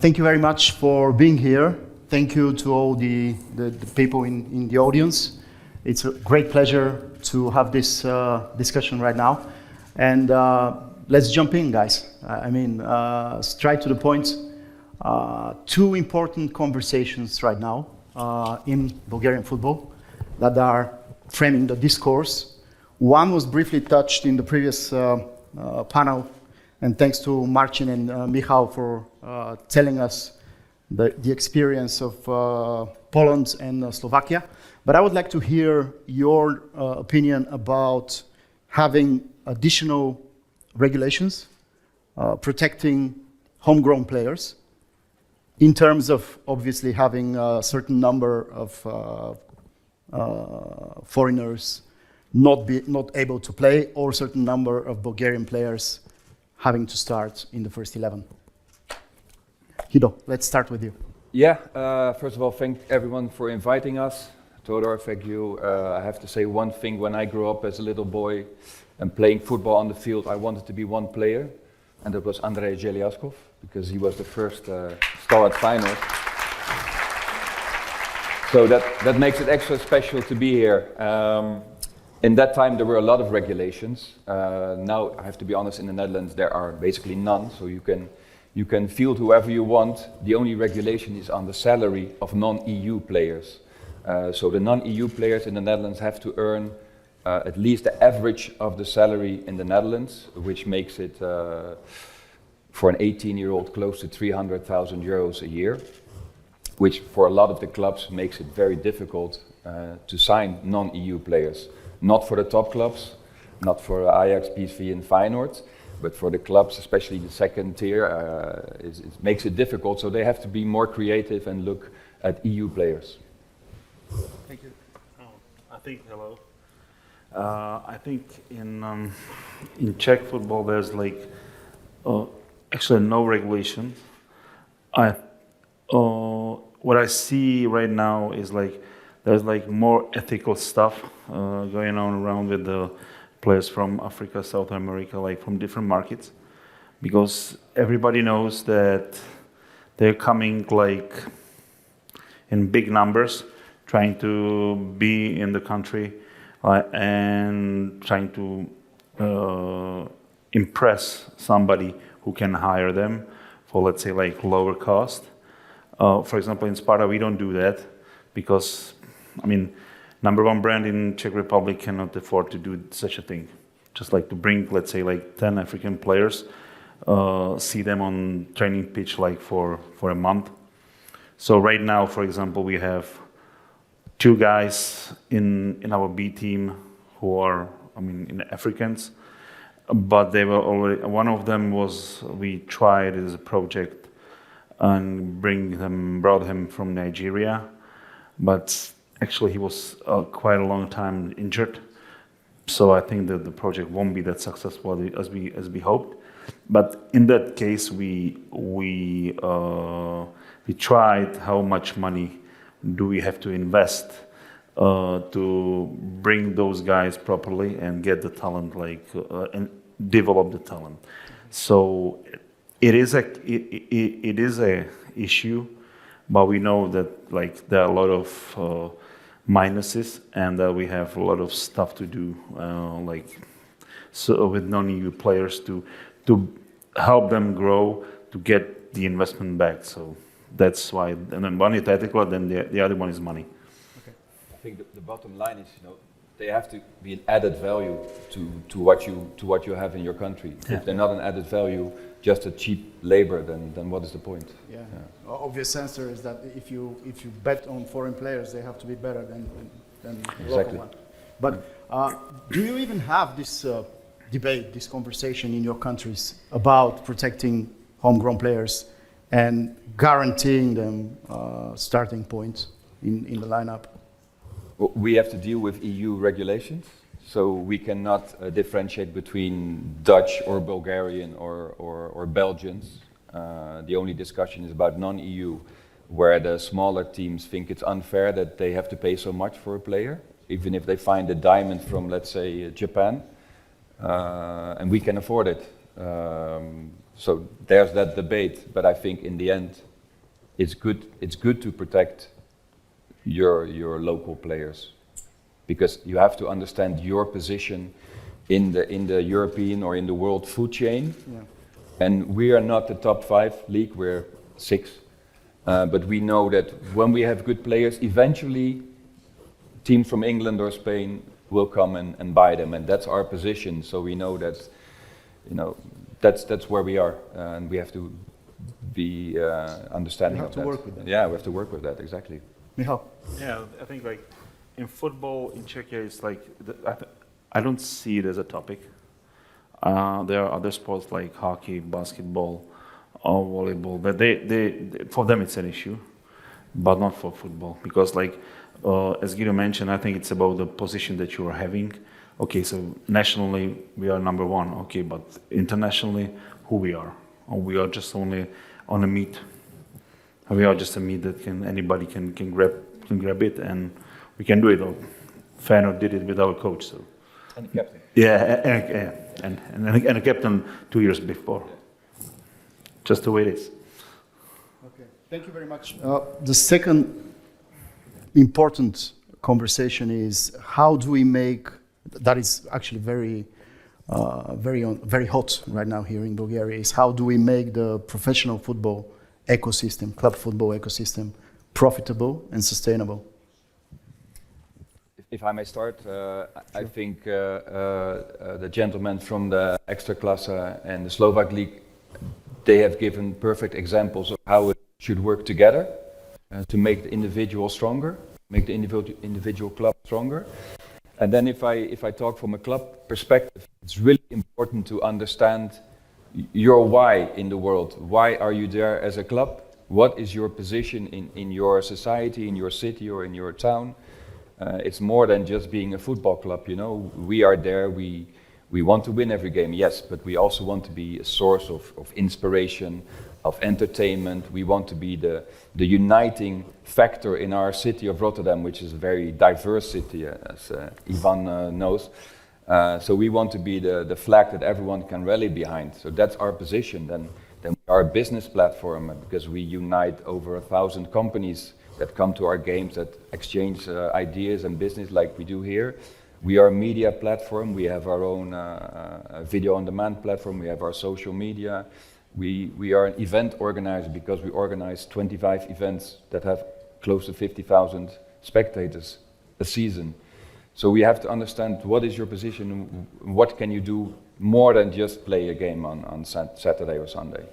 Thank you very much for being here. Thank you to all the people in the audience. It's a great pleasure to have this discussion right now. And let's jump in, guys. Straight to the point. Two important conversations right now in Bulgarian football that are framing the discourse. One was briefly touched in the previous panel, and thanks to Marcin and Michal for telling us the experience of Poland and Slovakia. But I would like to hear your opinion about having additional regulations protecting homegrown players in terms of obviously having a certain number of foreigners not able to play, or a certain number of Bulgarian players having to start in the first 11. Gidо, let's start with you. Yeah, first of all, thank everyone for inviting us. Todor, thank you. I have to say one thing: when I grew up as a little boy and playing football on the field, I wanted to be one player, and that was Andrei Zheliaskov, because he was the first star at Feyenoord. So that makes it extra special to be here. In that time, there were a lot of regulations. Now, I have to be honest, in the Netherlands, there are basically none. So you can field whoever you want. The only regulation is on the salary of non-EU players. So the non-EU players in the Netherlands have to earn at least the average of the salary in the Netherlands, which makes it, for an 18-year-old, close to 300,000 euros a year, which for a lot of the clubs makes it very difficult to sign non-EU players. Not for the top clubs, not for Ajax, PSV and Feyenoord, but for the clubs, especially the second tier, it makes it difficult. So they have to be more creative and look at EU players. Thank you. Hello. I think in Czech football there's actually no regulation. What I see right now is there's more ethical stuff going on around with the players from Africa, South America, from different markets, because everybody knows that they're coming in big numbers, trying to be in the country and trying to impress somebody who can hire them for, let's say, lower cost. For example, in Sparta, we don't do that because, number one brand in Czech Republic cannot afford to do such a thing. Just to bring, let's say, 10 African players, see them on training pitch for a month. So right now, for example, we have two guys in our B team who are, Africans, but they were already, one of them we tried as a project and brought him from Nigeria, but actually he was quite a long time injured. So I think that the project won't be that successful as we hoped. But in that case, we tried how much money do we have to invest to bring those guys properly and get the talent, and develop the talent. So it is a issue, but we know that there are a lot of minuses, and that we have a lot of stuff to do, so with non-EU players to help them grow, to get the investment back. So that's why, and then one is ethical, then the other one is money. Okay. I think the bottom line is, they have to be an added value to what you have in your country. Yeah. If they're not an added value, just a cheap labor, then what is the point? Yeah. Obvious answer is that if you bet on foreign players, they have to be better than exactly. Local one. But do you even have this debate, this conversation in your countries about protecting homegrown players and guaranteeing them starting points in the lineup? We have to deal with EU regulations, so we cannot differentiate between Dutch or Bulgarian or Belgians. The only discussion is about non-EU, where the smaller teams think it's unfair that they have to pay so much for a player, even if they find a diamond from, let's say, Japan, and we can afford it. So there's that debate, but I think in the end, it's good to protect your local players, because you have to understand your position in the European or in the world food chain. Yeah. And we are not the top 5 league, we're 6. But we know that when we have good players, eventually teams from England or Spain will come and buy them, and that's our position. So we know that, that's where we are, and we have to be understanding of that. We have to work with that. Yeah, we have to work with that, exactly. Michal. Yeah, I think like in football in Czechia, it's like I don't see it as a topic. There are other sports like hockey, basketball, or volleyball, but they for them it's an issue, but not for football, because like as Guido mentioned, I think it's about the position that you are having. Okay, so nationally we are number 1. Okay, but internationally, who we are? Or we are just only on a meet. We are just a meet that anybody can grab it, and we can do it. Or Feyenoord did it with our coach. So. And the captain. Yeah, and a captain 2 years before. Just the way it is. Okay, thank you very much. The second important conversation is how do we make, that is actually very hot right now here in Bulgaria, is how do we make the professional football ecosystem, club football ecosystem, profitable and sustainable? If I may start, I think the gentlemen from the Ekstraklasa and the Slovak League, they have given perfect examples of how it should work together to make the individual stronger, make the individual club stronger. And then if I talk from a club perspective, it's really important to understand your why in the world. Why are you there as a club? What is your position in your society, in your city or in your town? It's more than just being a football club, We are there, we want to win every game, yes, but we also want to be a source of inspiration, of entertainment. We want to be the uniting factor in our city of Rotterdam, which is a very diverse city, as Ivan knows. So we want to be the flag that everyone can rally behind. So that's our position. Then we are a business platform, because we unite over 1,000 companies that come to our games, that exchange ideas and business like we do here. We are a media platform. We have our own video on demand platform. We have our social media. We are an event organizer, because we organize 25 events that have close to 50,000 spectators a season. So we have to understand what is your position, what can you do more than just play a game on Saturday or Sunday.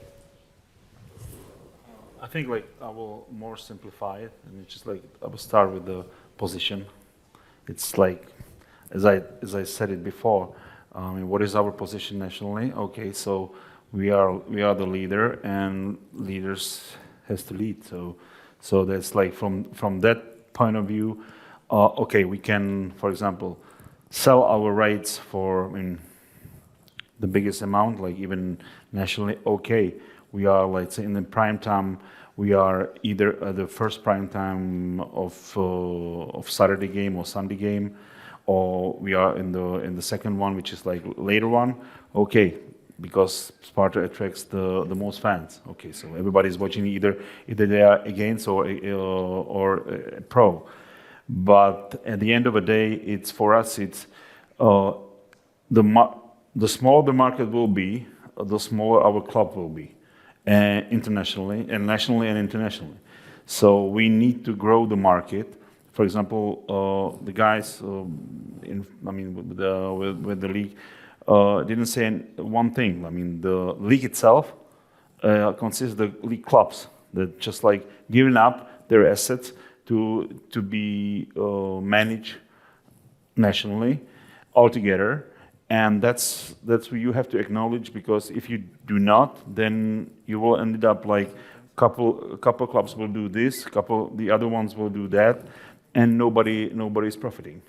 I think like I will more simplify it, and it's just like I will start with the position. It's like, as I said it before, what is our position nationally? Okay, so we are the leader, and leaders has to lead. So that's like from that point of view, okay, we can, for example, sell our rights for the biggest amount, like even nationally. Okay, we are, like, say, in the prime time. We are either the first prime time of Saturday game or Sunday game, or we are in the second one, which is like later one. Okay, because Sparta attracts the most fans. Okay, so everybody's watching either they are against or pro. But at the end of the day, it's for us. It's the smaller the market will be, the smaller our club will be, internationally and nationally and internationally. So we need to grow the market. For example, the guys with the league didn't say one thing. I mean, the league itself consists of the league clubs that just like giving up their assets to be managed nationally altogether, and that's what you have to acknowledge, because if you do not, then you will end up like couple clubs will do this, the other ones will do that, and nobody's profiting.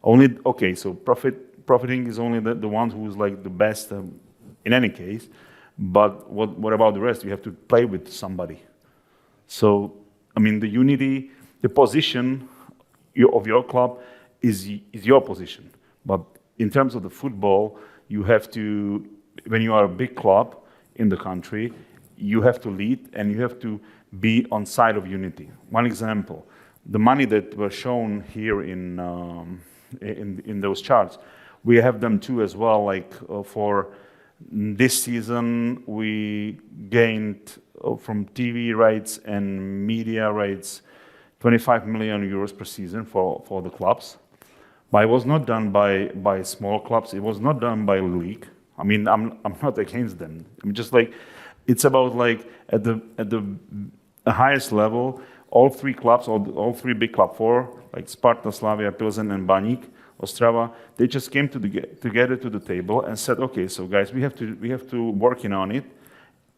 So profiting is only the ones who's like the best in any case, but what about the rest? You have to play with somebody. So I mean, the unity, the position of your club is your position. But in terms of the football, you have to, when you are a big club in the country, you have to lead, and you have to be on side of unity. One example, the money that were shown here in those charts, we have them too as well. Like for this season, we gained from TV rights and media rights 25 million euros per season for the clubs. But it was not done by small clubs. It was not done by league. I mean, I'm not against them. I'm just like, it's about like at the highest level, all three clubs, all three big clubs, four, like Sparta, Slavia, Pilsen, and Baník, Ostrava, they just came together to the table and said, okay, so guys, we have to work on it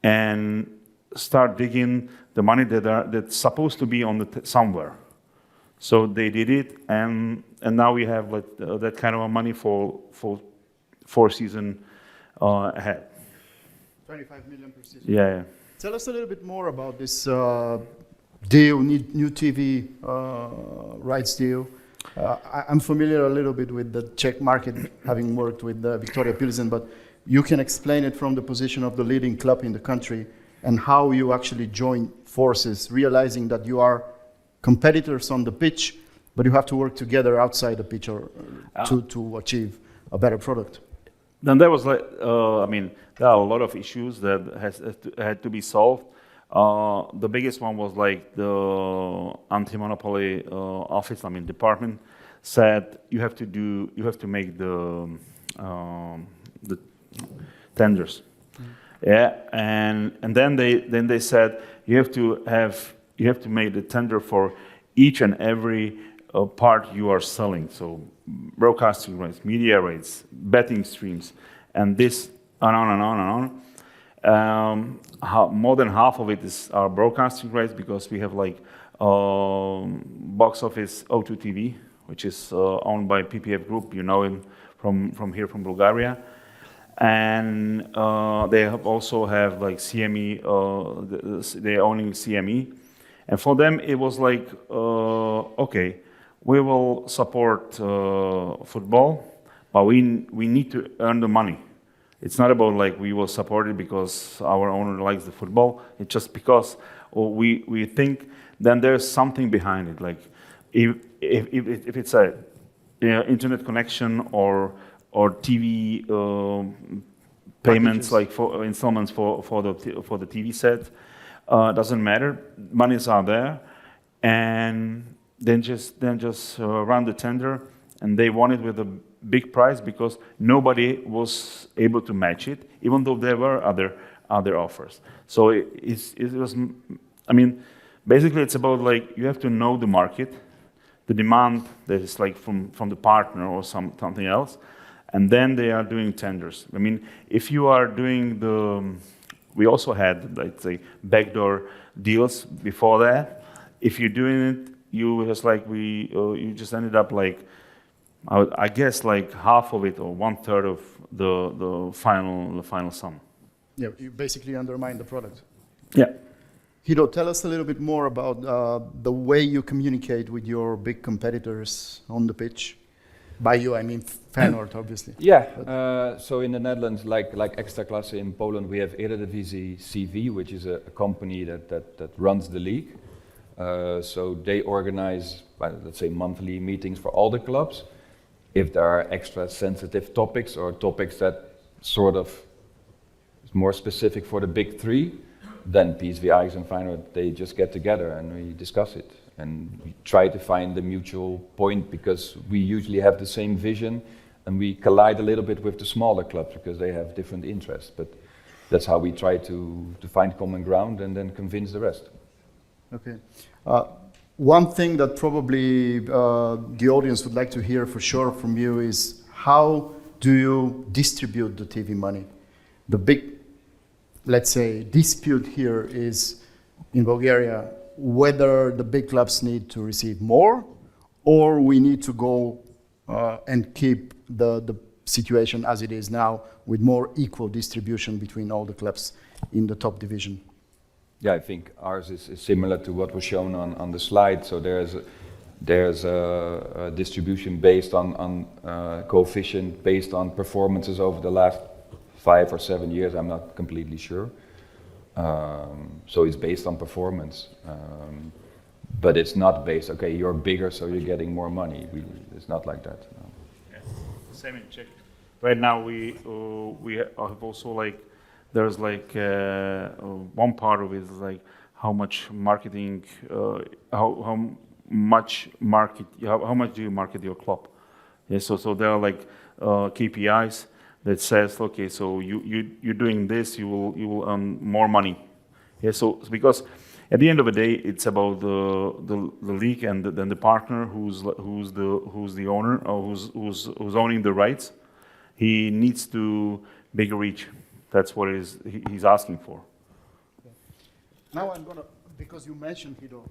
and start digging the money that's supposed to be on somewhere. So they did it, and now we have like that kind of money for 4 seasons ahead. 25 million per season. Yeah. Tell us a little bit more about this deal, new TV rights deal. I'm familiar a little bit with the Czech market, having worked with Victoria Pilsen, but you can explain it from the position of the leading club in the country and how you actually join forces, realizing that you are competitors on the pitch, but you have to work together outside the pitch to achieve a better product. Then there was like, I mean, there are a lot of issues that had to be solved. The biggest one was like the anti-monopoly office, I mean department, said you have to make the tenders. Yeah, and then they said you have to make the tender for each and every part you are selling. So broadcasting rights, media rights, betting streams, and this and on and on and on. More than half of it is our broadcasting rights because we have like box office O2 TV, which is owned by PPF Group. You know him from here from Bulgaria. And they also have like CME, they're owning CME. And for them, it was like, okay, we will support football, but we need to earn the money. It's not about like we will support it because our owner likes the football. It's just because we think then there's something behind it. Like if it's a internet connection or TV payments, like for installments for the TV set, doesn't matter. Monies are there, and then just run the tender, and they won it with a big price because nobody was able to match it, even though there were other offers. So it was. I mean, basically, it's about like you have to know the market, the demand that is like from the partner or something else. And then they are doing tenders. I mean, if you are doing we also had, let's say, backdoor deals before that. If you're doing it, you just like you just ended up like, I guess like half of it or 1/3 of the final sum. Yeah, you basically undermine the product. Yeah. Gidо, tell us a little bit more about the way you communicate with your big competitors on the pitch. By you, I mean Feyenoord, obviously. Yeah, so in the Netherlands, like Extraklasse in Poland, we have Eredivisie CV, which is a company that runs the league. So they organize, let's say, monthly meetings for all the clubs. If there are extra sensitive topics or topics that sort of is more specific for the big three, then PSV, Ajax and Feyenoord, they just get together and we discuss it. And we try to find the mutual point because we usually have the same vision and we collide a little bit with the smaller clubs because they have different interests. But that's how we try to find common ground and then convince the rest. Okay. One thing that probably the audience would like to hear for sure from you is how do you distribute the TV money? The big, let's say, dispute here is in Bulgaria whether the big clubs need to receive more or we need to go and keep the situation as it is now with more equal distribution between all the clubs in the top division. Yeah, I think ours is similar to what was shown on the slide. So there's a distribution based on coefficient, based on performances over the last 5 or 7 years. I'm not completely sure. So it's based on performance. But it's not based, okay, you're bigger, so you're getting more money. It's not like that. No. Yeah. Same in Czech. Right now we have also like, there's like one part of it is like how much marketing, how much do you market your club? Yeah, so there are like KPIs that says, okay, so you're doing this, you will earn more money. Yeah, so because at the end of the day, it's about the league and then the partner who's the owner or who's owning the rights. He needs to make a reach. That's what he's asking for. Now I'm gonna, because you mentioned Gidо,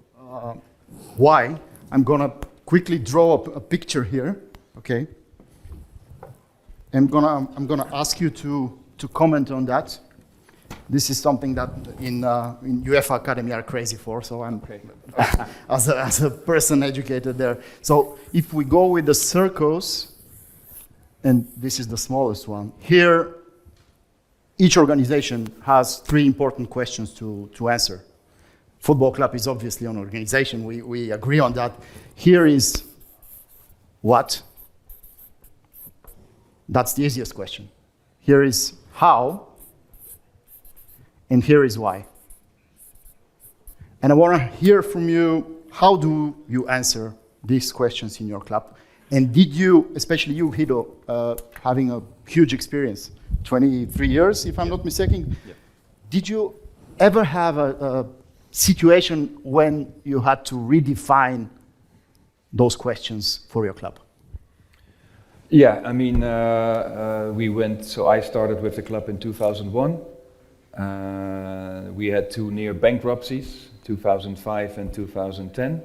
why, I'm gonna quickly draw up a picture here. Okay. I'm gonna ask you to comment on that. This is something that in UEFA Academy are crazy for, so I'm okay. as a person educated there. So if we go with the circles, and this is the smallest one, here each organization has 3 important questions to answer. Football club is obviously an organization, we agree on that. Here is what? That's the easiest question. Here is how, and here is why. And I want to hear from you, how do you answer these questions in your club? And did you, especially you, Gidо, having a huge experience, 23 years, if I'm not mistaken, did you ever have a situation when you had to redefine those questions for your club? Yeah, I mean, so I started with the club in 2001. We had 2 near bankruptcies, 2005 and 2010.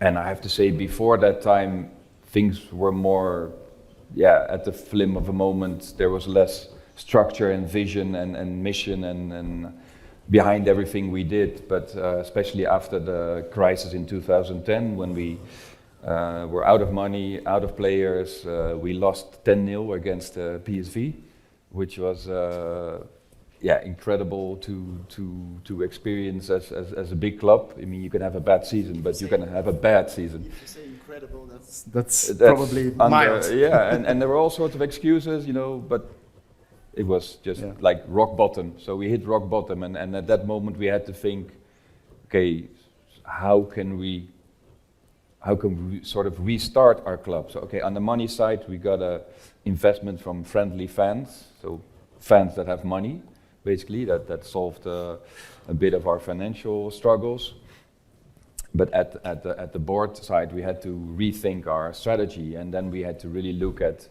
And I have to say, before that time, things were more, at the flim of a moment, there was less structure and vision and mission and behind everything we did. But especially after the crisis in 2010, when we were out of money, out of players, we lost 10-0 against PSV, which was incredible to experience as a big club. I mean, you can have a bad season, but you can have a bad season. If you say incredible, that's probably mild. And there were all sorts of excuses, but it was just like rock bottom. So we hit rock bottom, and at that moment we had to think, okay, how can we sort of restart our club? So, okay, on the money side, we got a investment from friendly fans, so fans that have money, basically, that solved a bit of our financial struggles. But at the board side, we had to rethink our strategy, and then we had to really look at,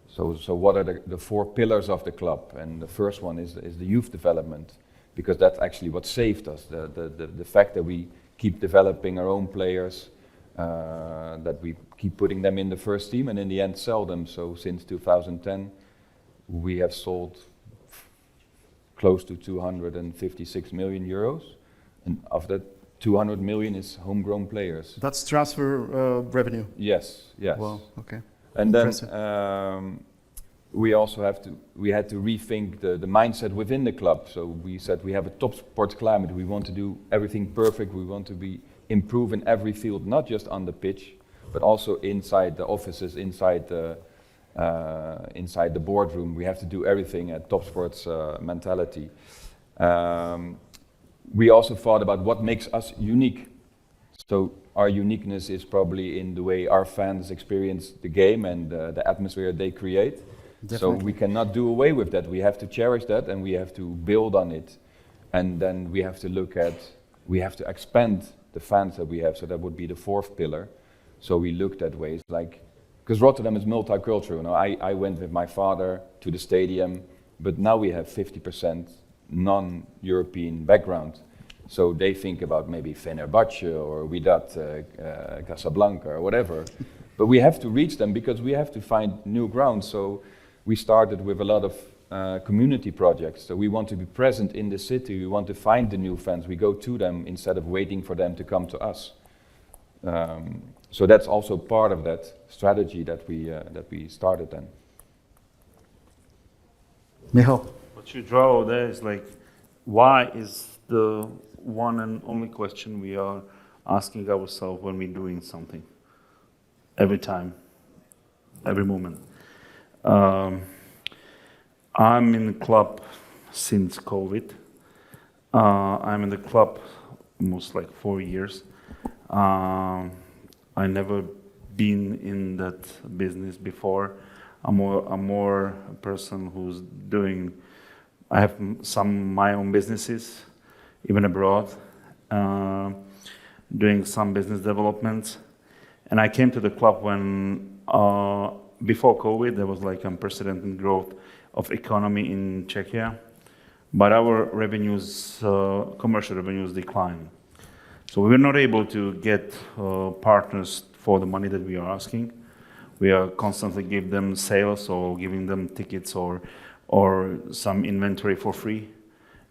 so what are the 4 pillars of the club? And the first one is the youth development, because that's actually what saved us, the fact that we keep developing our own players, that we keep putting them in the first team and in the end sell them. So since 2010, we have sold close to 256 million euros, and of that 200 million is homegrown players. That's transfer revenue? Yes. Wow, okay. And then we also had to rethink the mindset within the club. So we said we have a top sports climate, we want to do everything perfect, we want to improve in every field, not just on the pitch, but also inside the offices, inside the boardroom. We have to do everything at top sports mentality. We also thought about what makes us unique. So our uniqueness is probably in the way our fans experience the game and the atmosphere they create. Definitely. So we cannot do away with that. We have to cherish that and we have to build on it. And then we have to expand the fans that we have. So that would be the 4th pillar. So we looked at ways like, because Rotterdam is multicultural. I went with my father to the stadium, but now we have 50% non-European background. So they think about maybe Fenerbahce or Wydad Casablanca or whatever. But we have to reach them because we have to find new ground. So we started with a lot of community projects. So we want to be present in the city. We want to find the new fans. We go to them instead of waiting for them to come to us. So that's also part of that strategy that we started then. Michal. to draw there is like, why is the one and only question we are asking ourselves when we're doing something, every time, every moment. I'm in the club since COVID. I'm in the club almost like 4 years. I never been in that business before. I'm more a person who's doing. I have some my own businesses, even abroad, doing some business developments. And I came to the club when before COVID there was like unprecedented growth of economy in Czechia, but our revenues, commercial revenues, declined. So we were not able to get partners for the money that we are asking. We are constantly give them sales or giving them tickets or some inventory for free,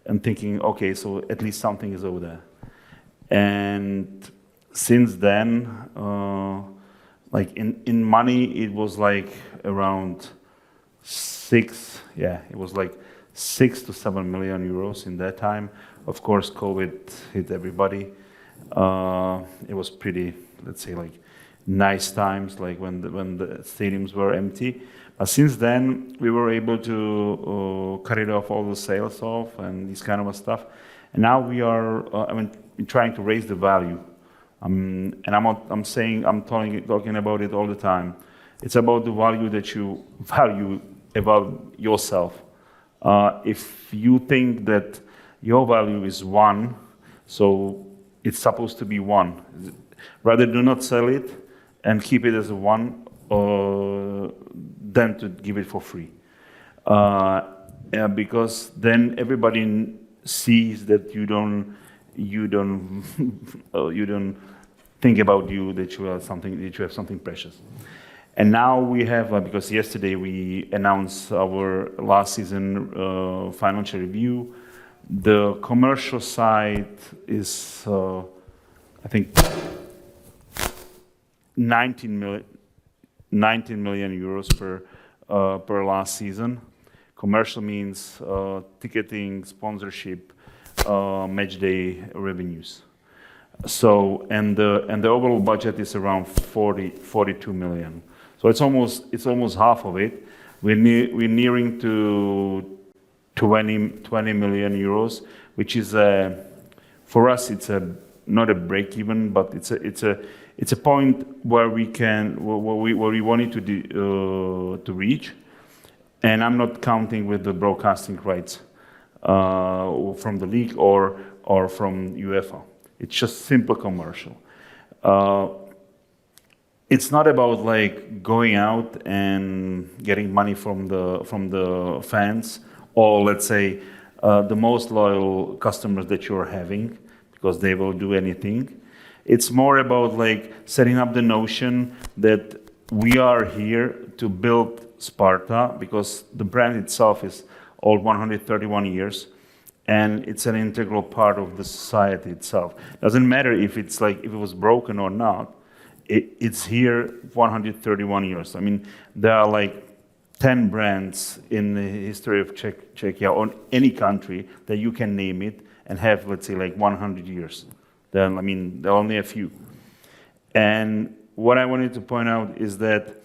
and thinking, okay, so at least something is over there. And since then, like in money, it was like around 6 to 7 million euros in that time. Of course, COVID hit everybody. It was pretty, let's say, like nice times, like when the stadiums were empty. Since then, we were able to cut it off, all the sales off, and this kind of stuff. And now we are, trying to raise the value. And I'm talking about it all the time. It's about the value that you value about yourself. If you think that your value is 1, so it's supposed to be 1. Rather do not sell it and keep it as a 1 than to give it for free. Because then everybody sees that you don't think about you, that you have something precious. And now we have, because yesterday we announced our last season financial review. The commercial side is, I think, 19 million euros per last season. Commercial means ticketing, sponsorship, match day revenues. So and the overall budget is around 42 million. So it's almost half of it. We're nearing to 20 million euros, which is for us it's not a break even, but it's a point where we wanted to reach. And I'm not counting with the broadcasting rights from the league or from UEFA. It's just simple commercial. It's not about like going out and getting money from the fans, or let's say the most loyal customers that you're having, because they will do anything. It's more about like setting up the notion that we are here to build Sparta, because the brand itself is old 131 years, and it's an integral part of the society itself. Doesn't matter if it was broken or not. It's here 131 years. I mean, there are like 10 brands in the history of Czechia or any country that you can name it and have, let's say, like 100 years. Then, there are only a few. And what I wanted to point out is that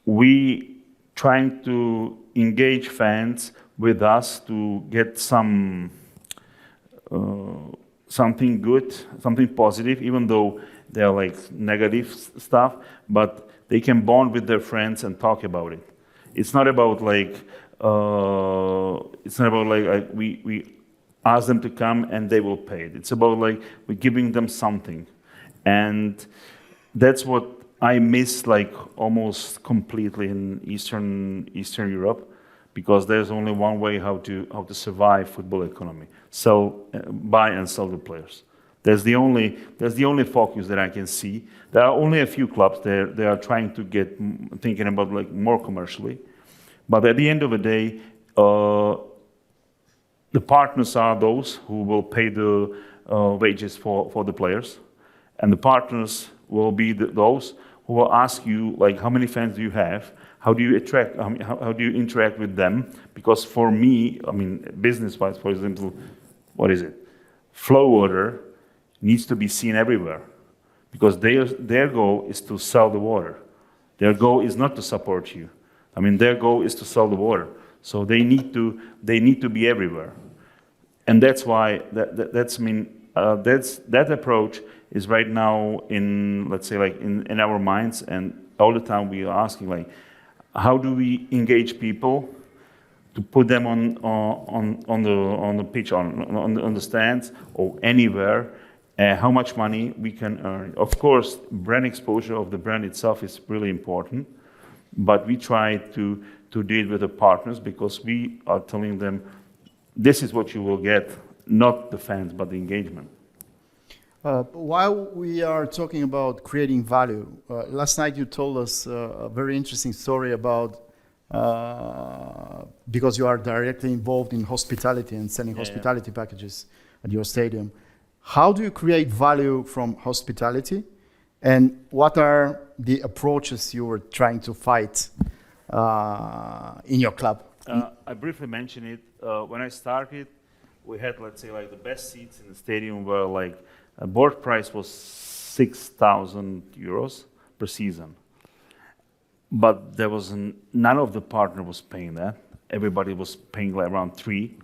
we trying to engage fans with us to get something good, something positive, even though they're like negative stuff, but they can bond with their friends and talk about it. It's not about we ask them to come and they will pay it. It's about like we're giving them something, and that's what I miss like almost completely in Eastern Europe, because there's only one way how to survive football economy: buy and sell the players. That's the only focus that I can see. There are only a few clubs they are trying to thinking about like more commercially, but at the end of the day, the partners are those who will pay the wages for the players, and the partners will be those who will ask you like, how many fans do you have? How do you attract? How do you interact with them? Because for me, I mean, business-wise, for example, what is it? Flow water needs to be seen everywhere, because their goal is to sell the water. Their goal is not to support you. I mean, their goal is to sell the water. So they need to be everywhere, and that's why that approach is right now in, let's say, like in our minds, and all the time we are asking like, how do we engage people to put them on the pitch, on the stands or anywhere? How much money we can earn? Of course, brand exposure of the brand itself is really important, but we try to deal with the partners, because we are telling them, this is what you will get, not the fans, but the engagement. While we are talking about creating value, last night you told us a very interesting story about, because you are directly involved in hospitality and selling hospitality packages at your stadium. How do you create value from hospitality, and what are the approaches you were trying to fight in your club? I briefly mentioned it. When I started, we had, let's say, like the best seats in the stadium were like, a board price was 6,000 euros per season. But there was none of the partner was paying that. Everybody was paying like around 3,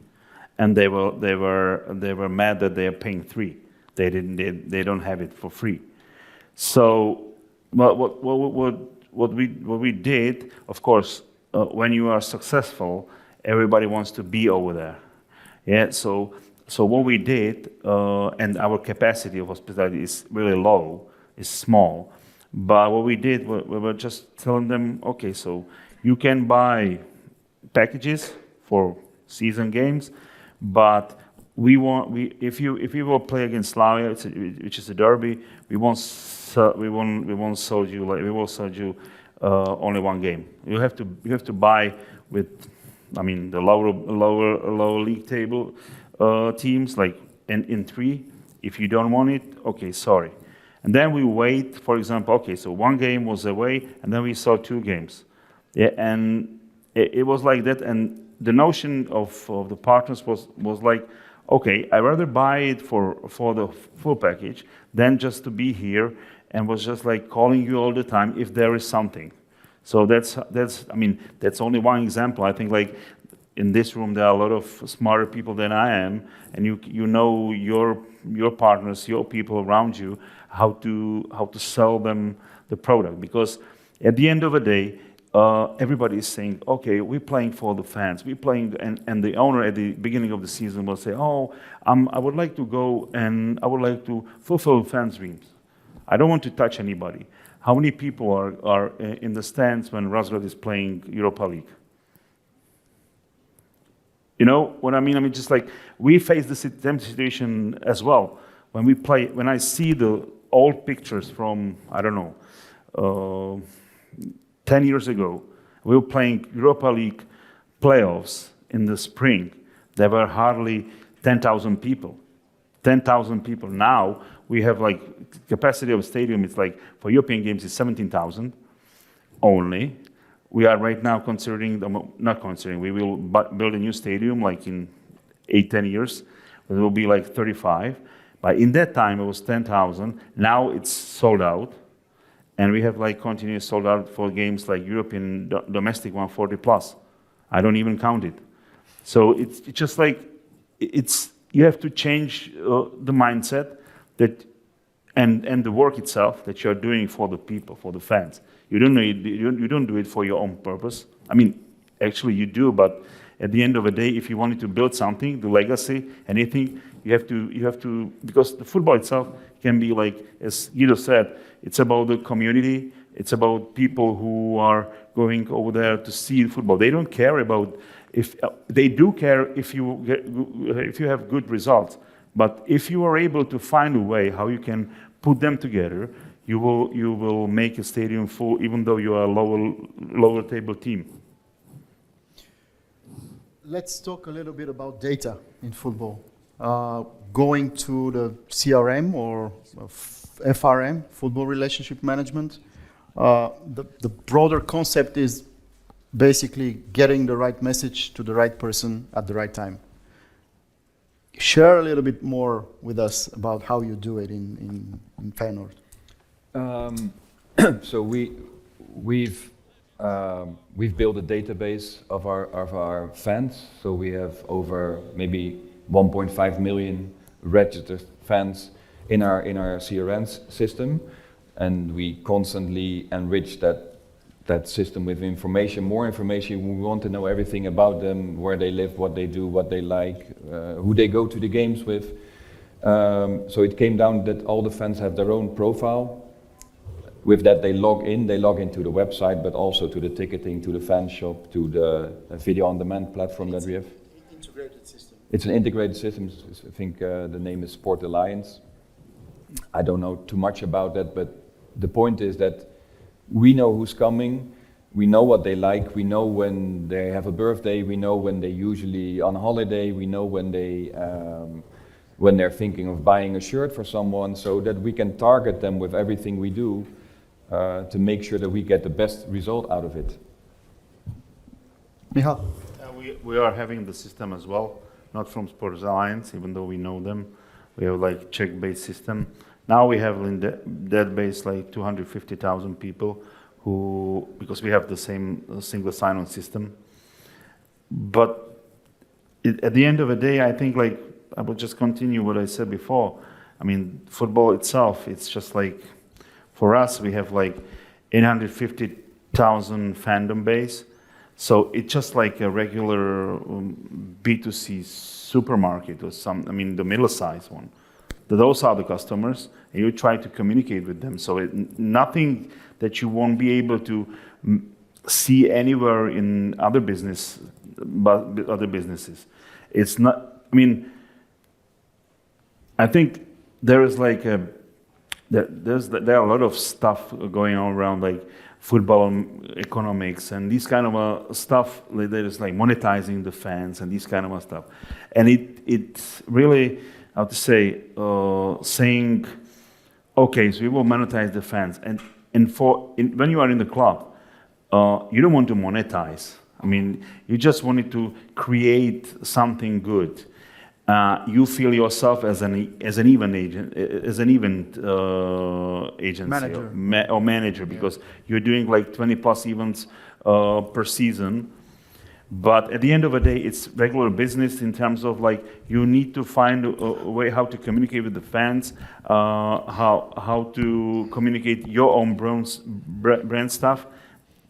and they were mad that they are paying 3. They don't have it for free. So what we did, of course, when you are successful, everybody wants to be over there. Yeah. So what we did, and our capacity of hospitality is really low, is small. But what we did, we were just telling them, okay, so you can buy packages for season games, but if you will play against Slavia, which is a derby, we won't sell you only one game. You have to buy with, I mean, the lower league table teams, like in 3. If you don't want it, okay, sorry. And then we wait, for example, okay, so one game was away, and then we saw 2 games. Yeah, and it was like that, and the notion of the partners was like, okay, I'd rather buy it for the full package than just to be here and was just like calling you all the time if there is something. So that's only one example. I think like in this room there are a lot of smarter people than I am, and you know your partners, your people around you, how to sell them the product, because at the end of the day, everybody is saying, okay, we're playing for the fans, we're playing, and the owner at the beginning of the season will say, oh, I would like to go and I would like to fulfill fans' dreams. I don't want to touch anybody. How many people are in the stands when Razgrad is playing Europa League? You know what I mean? I mean, just like we face the same situation as well. When I see the old pictures from, I don't know, 10 years ago, we were playing Europa League playoffs in the spring. There were hardly 10,000 people. 10,000 people. Now we have like capacity of stadium. It's like for European games, it's 17,000 only. We are right now we will build a new stadium like in 8-10 years. It will be like 35. But in that time, it was 10,000. Now it's sold out. And we have like continuous sold out for games like European domestic 140 plus. I don't even count it. So it's just like, you have to change the mindset that, and the work itself that you're doing for the people, for the fans. You don't do it for your own purpose. I mean, actually you do, but at the end of the day, if you wanted to build something, the legacy, anything, you have to, because the football itself can be like, as Giddo said, it's about the community, it's about people who are going over there to see football. They don't care about, they do care if you have good results, but if you are able to find a way how you can put them together, you will make a stadium full, even though you are a lower table team. Let's talk a little bit about data in football. Going to the CRM or FRM, Football Relationship Management. The broader concept is basically getting the right message to the right person at the right time. Share a little bit more with us about how you do it in Feyenoord. So we've built a database of our fans. So we have over maybe 1.5 million registered fans in our CRM system, and we constantly enrich that system with information, more information. We want to know everything about them, where they live, what they do, what they like, who they go to the games with. So it came down that all the fans have their own profile. With that, they log into the website, but also to the ticketing, to the fan shop, to the video on demand platform that we have. Integrated system. It's an integrated system. I think the name is Sport Alliance. I don't know too much about that, but the point is that we know who's coming, we know what they like, we know when they have a birthday, we know when they're usually on holiday, we know when they're thinking of buying a shirt for someone, so that we can target them with everything we do to make sure that we get the best result out of it. Michal? We are having the system as well, not from Sports Alliance, even though we know them. We have like check-based system. Now we have in the database like 250,000 people who, because we have the same single sign-on system. But at the end of the day, I think like, I will just continue what I said before. I mean, football itself, it's just like, for us, we have like 850,000 fandom base. So it's just like a regular B2C supermarket or some, I mean, the middle-sized one. Those are the customers, and you try to communicate with them. So nothing that you won't be able to see anywhere in other businesses. It's not, I mean, I think there is like there are a lot of stuff going on around like football economics and these kind of stuff. There is like monetizing the fans and these kind of stuff, and it's really, how to say, saying, okay, so we will monetize the fans, and when you are in the club, you don't want to monetize. I mean, you just wanted to create something good. You feel yourself as an event agent, agency Manager. or manager, because you're doing like 20 plus events per season. But at the end of the day, it's regular business in terms of like you need to find a way how to communicate with the fans, how to communicate your own brand stuff,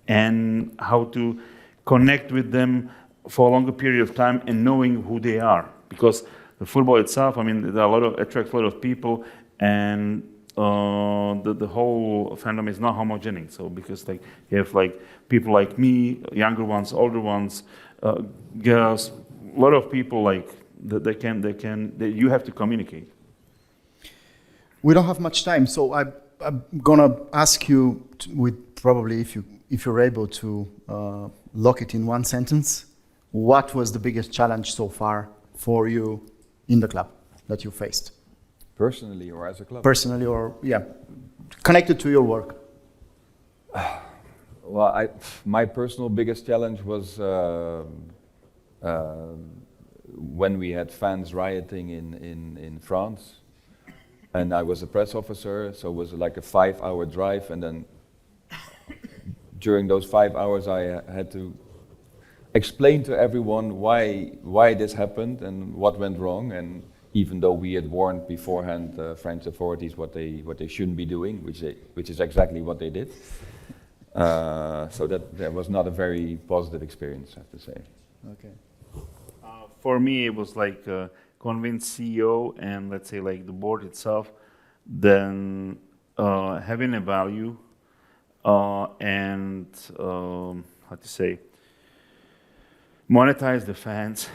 and how to connect with them for a longer period of time and knowing who they are. Because the football itself, I mean, there are attracts a lot of people, and the whole fandom is not homogeneous. So because like you have like people like me, younger ones, older ones, girls, a lot of people like that you have to communicate. We don't have much time, so I'm gonna ask you probably if you're able to lock it in one sentence. What was the biggest challenge so far for you in the club that you faced? Personally or as a club? Personally or, yeah, connected to your work. Well, my personal biggest challenge was when we had fans rioting in France, and I was a press officer, so it was like a 5-hour drive, and then during those 5 hours I had to explain to everyone why this happened and what went wrong, and even though we had warned beforehand French authorities what they shouldn't be doing, which is exactly what they did. So that was not a very positive experience, I have to say. Okay. For me, it was like convince CEO and let's say like the board itself, then having a value and how to say, monetize the fans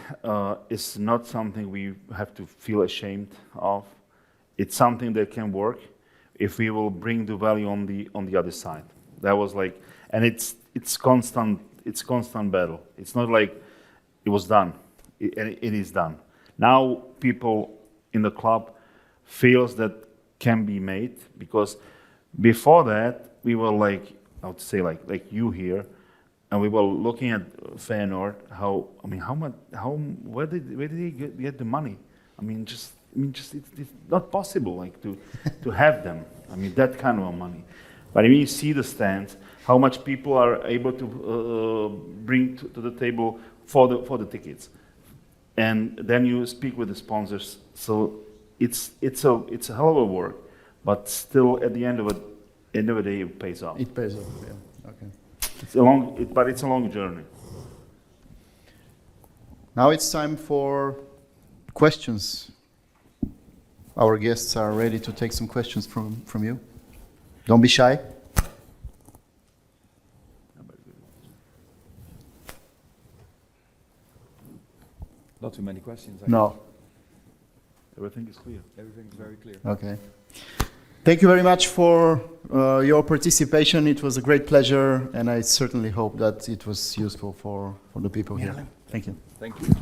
is not something we have to feel ashamed of. It's something that can work if we will bring the value on the other side. That was like, and it's constant battle. It's not like it was done. It is done. Now people in the club feels that can be made, because before that we were like, I would say like you here, and we were looking at Feyenoord. Where did he get the money? It's not possible to have them. That kind of money. But you see the stands, how much people are able to bring to the table for the tickets, and then you speak with the sponsors. So it's a hell of a work, but still at the end of the day it pays off. It pays off. Yeah. Okay. But it's a long journey. Now it's time for questions. Our guests are ready to take some questions from you. Don't be shy. Not too many questions. No. Everything is clear. Everything is very clear. Okay. Thank you very much for your participation. It was a great pleasure, and I certainly hope that it was useful for the people here. Thank you. Thank you.